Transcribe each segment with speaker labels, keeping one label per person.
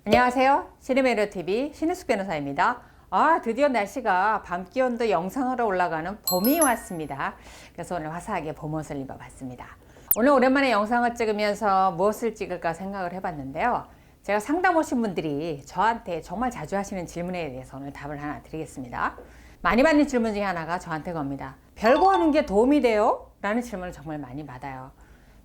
Speaker 1: 안녕하세요. 신의매력TV 신은숙 변호사입니다. 드디어 날씨가 밤 기온도 영상으로 올라가는 봄이 왔습니다. 그래서 오늘 화사하게 봄옷을 입어봤습니다. 오늘 오랜만에 영상을 찍으면서 무엇을 찍을까 생각을 해봤는데요. 제가 상담 오신 분들이 저한테 정말 자주 하시는 질문에 대해서 오늘 답을 하나 드리겠습니다. 많이 받는 질문 중에 하나가 저한테 겁니다. 별거 하는 게 도움이 돼요? 라는 질문을 정말 많이 받아요.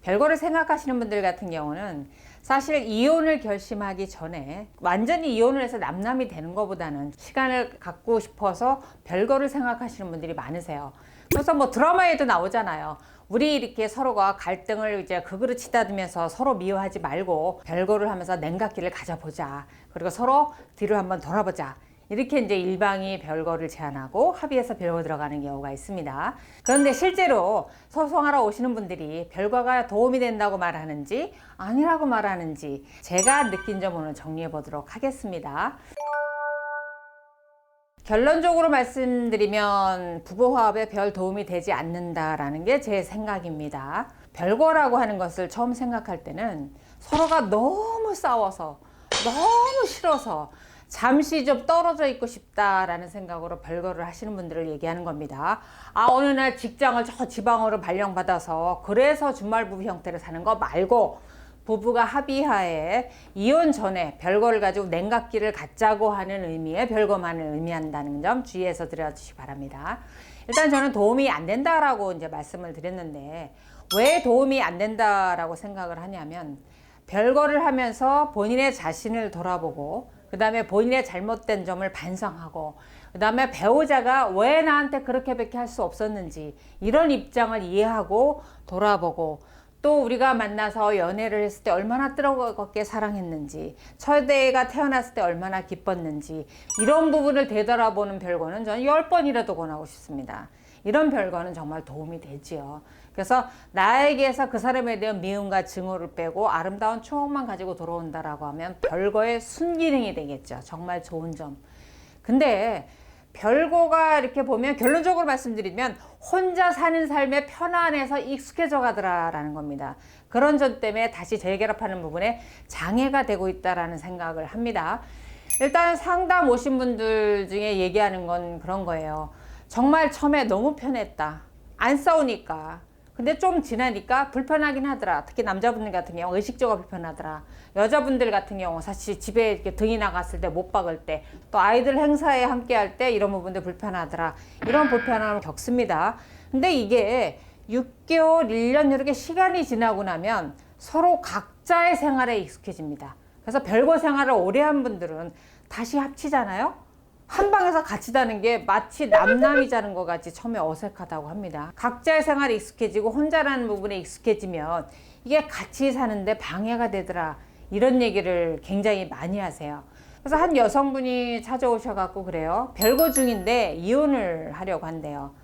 Speaker 1: 별거를 생각하시는 분들 같은 경우는 사실 이혼을 결심하기 전에 완전히 이혼을 해서 남남이 되는 것보다는 시간을 갖고 싶어서 별거를 생각하시는 분들이 많으세요. 그래서 뭐 드라마에도 나오잖아요. 우리 이렇게 서로가 갈등을 이제 극으로 치닫으면서 서로 미워하지 말고 별거를 하면서 냉각기를 가져보자. 그리고 서로 뒤로 한번 돌아보자. 이렇게 이제 일방이 별거를 제안하고 합의해서 별거 들어가는 경우가 있습니다. 그런데 실제로 소송하러 오시는 분들이 별거가 도움이 된다고 말하는지 아니라고 말하는지 제가 느낀 점 오늘 정리해 보도록 하겠습니다. 결론적으로 말씀드리면 부부화합에 별 도움이 되지 않는다라는 게 제 생각입니다. 별거라고 하는 것을 처음 생각할 때는 서로가 너무 싸워서 너무 싫어서 잠시 좀 떨어져 있고 싶다라는 생각으로 별거를 하시는 분들을 얘기하는 겁니다. 어느 날 직장을 저 지방으로 발령받아서 그래서 주말 부부 형태를 사는 거 말고 부부가 합의하에 이혼 전에 별거를 가지고 냉각기를 갖자고 하는 의미의 별거만을 의미한다는 점 주의해서 들어주시기 바랍니다. 일단 저는 도움이 안 된다라고 이제 말씀을 드렸는데 왜 도움이 안 된다라고 생각을 하냐면 별거를 하면서 본인의 자신을 돌아보고 그 다음에 본인의 잘못된 점을 반성하고 그 다음에 배우자가 왜 나한테 그렇게밖에 할 수 없었는지 이런 입장을 이해하고 돌아보고 또 우리가 만나서 연애를 했을 때 얼마나 뜨겁게 사랑했는지 첫 애가 태어났을 때 얼마나 기뻤는지 이런 부분을 되돌아보는 별거는 저는 10번이라도 권하고 싶습니다. 이런 별거는 정말 도움이 되지요. 그래서 나에게서 그 사람에 대한 미움과 증오를 빼고 아름다운 추억만 가지고 돌아온다라고 하면 별거의 순기능이 되겠죠. 정말 좋은 점. 근데 별거가 이렇게 보면 결론적으로 말씀드리면 혼자 사는 삶의 편안해서 익숙해져 가더라라는 겁니다. 그런 점 때문에 다시 재결합하는 부분에 장애가 되고 있다라는 생각을 합니다. 일단 상담 오신 분들 중에 얘기하는 건 그런 거예요. 정말 처음에 너무 편했다. 안 싸우니까. 근데 좀 지나니까 불편하긴 하더라. 특히 남자분들 같은 경우 의식주가 불편하더라. 여자분들 같은 경우 사실 집에 이렇게 등이 나갔을 때 못 박을 때 또 아이들 행사에 함께 할 때 이런 부분들 불편하더라. 이런 불편함을 겪습니다. 근데 이게 6개월, 1년 이렇게 시간이 지나고 나면 서로 각자의 생활에 익숙해집니다. 그래서 별거 생활을 오래 한 분들은 다시 합치잖아요. 한 방에서 같이 자는 게 마치 남남이 자는 것 같이 처음에 어색하다고 합니다. 각자의 생활에 익숙해지고 혼자라는 부분에 익숙해지면 이게 같이 사는데 방해가 되더라 이런 얘기를 굉장히 많이 하세요. 그래서 한 여성분이 찾아오셔갖고 그래요. 별거 중인데 이혼을 하려고 한대요.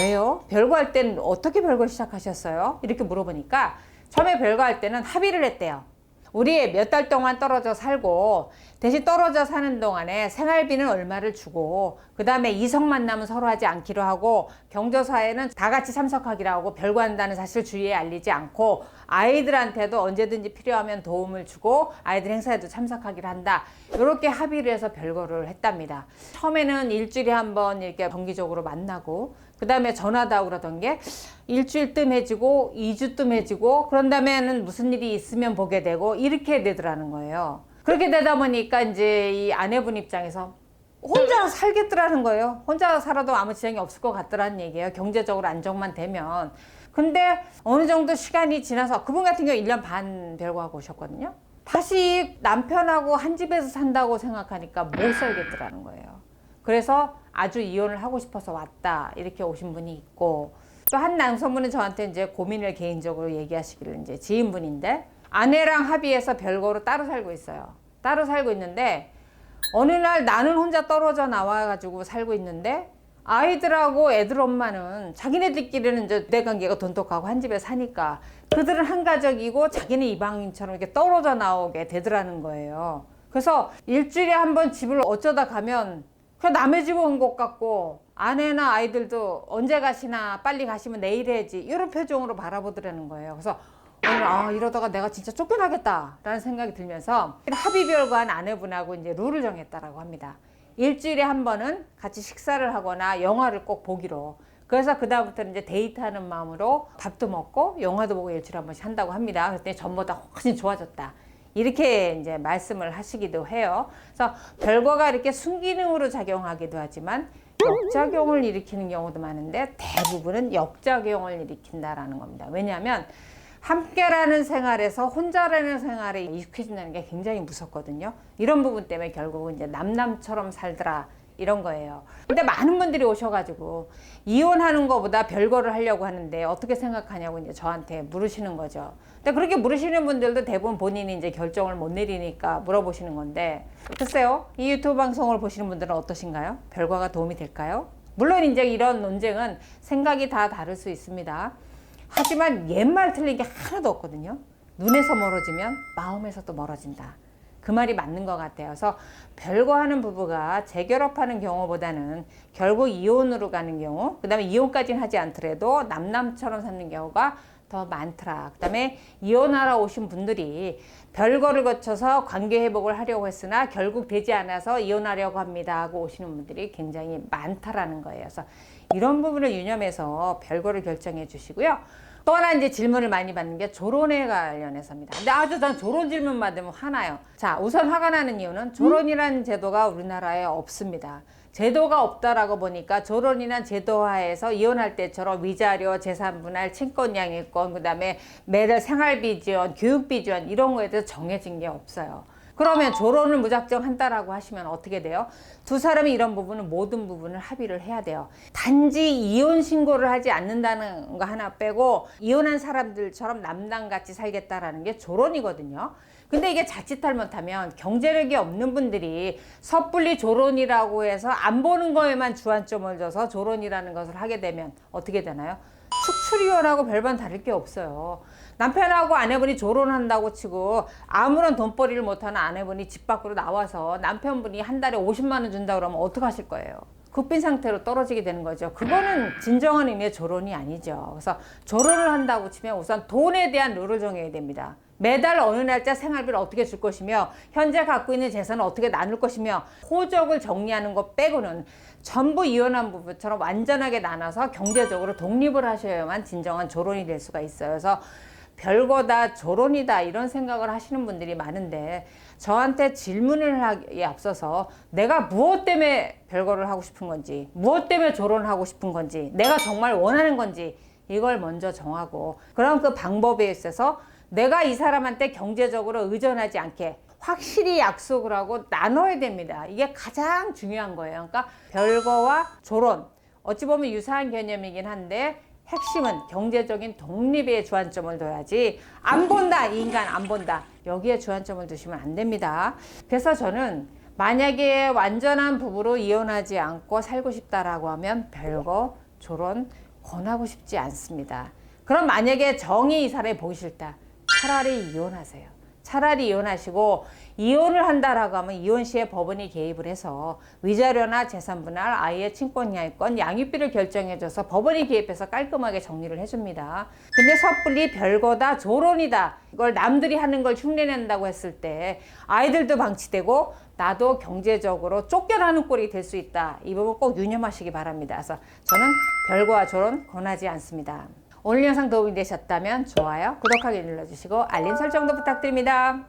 Speaker 1: 왜요? 별거 할 때는 어떻게 별거 시작하셨어요? 이렇게 물어보니까 처음에 별거 할 때는 합의를 했대요. 우리 몇 달 동안 떨어져 살고 대신 떨어져 사는 동안에 생활비는 얼마를 주고 그 다음에 이성 만남은 서로 하지 않기로 하고 경조사에는 다 같이 참석하기로 하고 별거한다는 사실 주위에 알리지 않고 아이들한테도 언제든지 필요하면 도움을 주고 아이들 행사에도 참석하기로 한다. 이렇게 합의를 해서 별거를 했답니다. 처음에는 일주일에 한 번 이렇게 정기적으로 만나고 그 다음에 전화다 그러던 게 일주일 뜸해지고 2주 뜸해지고 그런 다음에는 무슨 일이 있으면 보게 되고 이렇게 되더라는 거예요. 그렇게 되다 보니까 이제 이 아내분 입장에서 혼자 살겠더라는 거예요. 혼자 살아도 아무 지장이 없을 것 같더라는 얘기예요. 경제적으로 안정만 되면. 근데 어느 정도 시간이 지나서 그분 같은 경우 1년 반 별거하고 오셨거든요. 다시 남편하고 한 집에서 산다고 생각하니까 못 살겠더라는 거예요. 그래서 아주 이혼을 하고 싶어서 왔다 이렇게 오신 분이 있고 또 한 남성분은 저한테 이제 고민을 개인적으로 얘기하시기를 이제 지인분인데 아내랑 합의해서 별거로 따로 살고 있어요. 따로 살고 있는데 어느 날 나는 혼자 떨어져 나와가지고 살고 있는데 아이들하고 애들 엄마는 자기네들끼리는 이제 내 관계가 돈독하고 한 집에 사니까 그들은 한 가족이고 자기는 이방인처럼 이렇게 떨어져 나오게 되더라는 거예요. 그래서 일주일에 한 번 집을 어쩌다 가면 그냥 남의 집 온 것 같고 아내나 아이들도 언제 가시나 빨리 가시면 내일 해야지 이런 표정으로 바라보더라는 거예요. 그래서 오늘 이러다가 내가 진짜 쫓겨나겠다라는 생각이 들면서 합의별거한 아내분하고 이제 룰을 정했다라고 합니다. 일주일에 한 번은 같이 식사를 하거나 영화를 꼭 보기로. 그래서 그다음부터는 이제 데이트하는 마음으로 밥도 먹고 영화도 보고 일주일에 한 번씩 한다고 합니다. 그랬더니 전보다 훨씬 좋아졌다. 이렇게 이제 말씀을 하시기도 해요. 그래서 별거가 이렇게 순기능으로 작용하기도 하지만 역작용을 일으키는 경우도 많은데 대부분은 역작용을 일으킨다라는 겁니다. 왜냐하면 함께라는 생활에서 혼자라는 생활에 익숙해진다는 게 굉장히 무섭거든요. 이런 부분 때문에 결국은 이제 남남처럼 살더라 이런 거예요. 근데 많은 분들이 오셔가지고 이혼하는 것보다 별거를 하려고 하는데 어떻게 생각하냐고 이제 저한테 물으시는 거죠. 근데 그렇게 물으시는 분들도 대부분 본인이 이제 결정을 못 내리니까 물어보시는 건데, 글쎄요, 이 유튜브 방송을 보시는 분들은 어떠신가요? 별거가 도움이 될까요? 물론 이제 이런 논쟁은 생각이 다 다를 수 있습니다. 하지만 옛말 틀린 게 하나도 없거든요. 눈에서 멀어지면 마음에서 또 멀어진다. 그 말이 맞는 것 같아요. 그래서 별거하는 부부가 재결합하는 경우보다는 결국 이혼으로 가는 경우, 그 다음에 이혼까지는 하지 않더라도 남남처럼 사는 경우가 더 많더라. 그 다음에 이혼하러 오신 분들이 별거를 거쳐서 관계 회복을 하려고 했으나 결국 되지 않아서 이혼하려고 합니다 하고 오시는 분들이 굉장히 많다라는 거예요. 그래서 이런 부분을 유념해서 별거를 결정해 주시고요. 또 하나 이제 질문을 많이 받는 게 조론에 관련해서입니다. 근데 난 조론 질문 받으면 화나요. 자, 우선 화가 나는 이유는 조론이라는 제도가 우리나라에 없습니다. 제도가 없다라고 보니까 조론이란 제도하에서 이혼할 때처럼 위자료, 재산분할, 친권양육권, 그 다음에 매달 생활비 지원, 교육비 지원 이런 거에 대해서 정해진 게 없어요. 그러면 조론을 무작정 한다라고 하시면 어떻게 돼요? 두 사람이 이런 부분은 모든 부분을 합의를 해야 돼요. 단지 이혼 신고를 하지 않는다는 거 하나 빼고 이혼한 사람들처럼 남남같이 살겠다라는 게 조론이거든요. 근데 이게 자칫하면 경제력이 없는 분들이 섣불리 조론이라고 해서 안 보는 거에만 주안점을 줘서 조론이라는 것을 하게 되면 어떻게 되나요? 축출이혼하고 별반 다를 게 없어요. 남편하고 아내분이 조론한다고 치고 아무런 돈벌이를 못하는 아내분이 집 밖으로 나와서 남편분이 한 달에 50만 원 준다 그러면 어떡하실 거예요? 국빈 상태로 떨어지게 되는 거죠. 그거는 진정한 의미의 조론이 아니죠. 그래서 조론을 한다고 치면 우선 돈에 대한 룰을 정해야 됩니다. 매달 어느 날짜 생활비를 어떻게 줄 것이며 현재 갖고 있는 재산을 어떻게 나눌 것이며 호적을 정리하는 것 빼고는 전부 이혼한 부부처럼 완전하게 나눠서 경제적으로 독립을 하셔야만 진정한 조론이 될 수가 있어요. 그래서 별거다, 조론이다 이런 생각을 하시는 분들이 많은데 저한테 질문을 하기에 앞서서 내가 무엇 때문에 별거를 하고 싶은 건지, 무엇 때문에 조론을 하고 싶은 건지, 내가 정말 원하는 건지 이걸 먼저 정하고, 그럼 그 방법에 있어서 내가 이 사람한테 경제적으로 의존하지 않게 확실히 약속을 하고 나눠야 됩니다. 이게 가장 중요한 거예요. 그러니까 별거와 조론, 어찌 보면 유사한 개념이긴 한데 핵심은 경제적인 독립에 주안점을 둬야지, 안 본다, 이 인간 안 본다, 여기에 주안점을 두시면 안 됩니다. 그래서 저는 만약에 완전한 부부로 이혼하지 않고 살고 싶다라고 하면 별거, 조론 권하고 싶지 않습니다. 그럼 만약에 정이 이 사람이 보기 싫다, 차라리 이혼하세요. 차라리 이혼하시고, 이혼을 한다라고 하면 이혼 시에 법원이 개입을 해서 위자료나 재산분할, 아이의 친권양육권, 양육비를 결정해줘서 법원이 개입해서 깔끔하게 정리를 해줍니다. 근데 섣불리 별거다, 조론이다, 이걸 남들이 하는 걸 흉내낸다고 했을 때 아이들도 방치되고 나도 경제적으로 쫓겨나는 꼴이 될 수 있다. 이 부분 꼭 유념하시기 바랍니다. 그래서 저는 별거와 조론 권하지 않습니다. 오늘 영상 도움이 되셨다면 좋아요, 구독하기 눌러주시고 알림 설정도 부탁드립니다.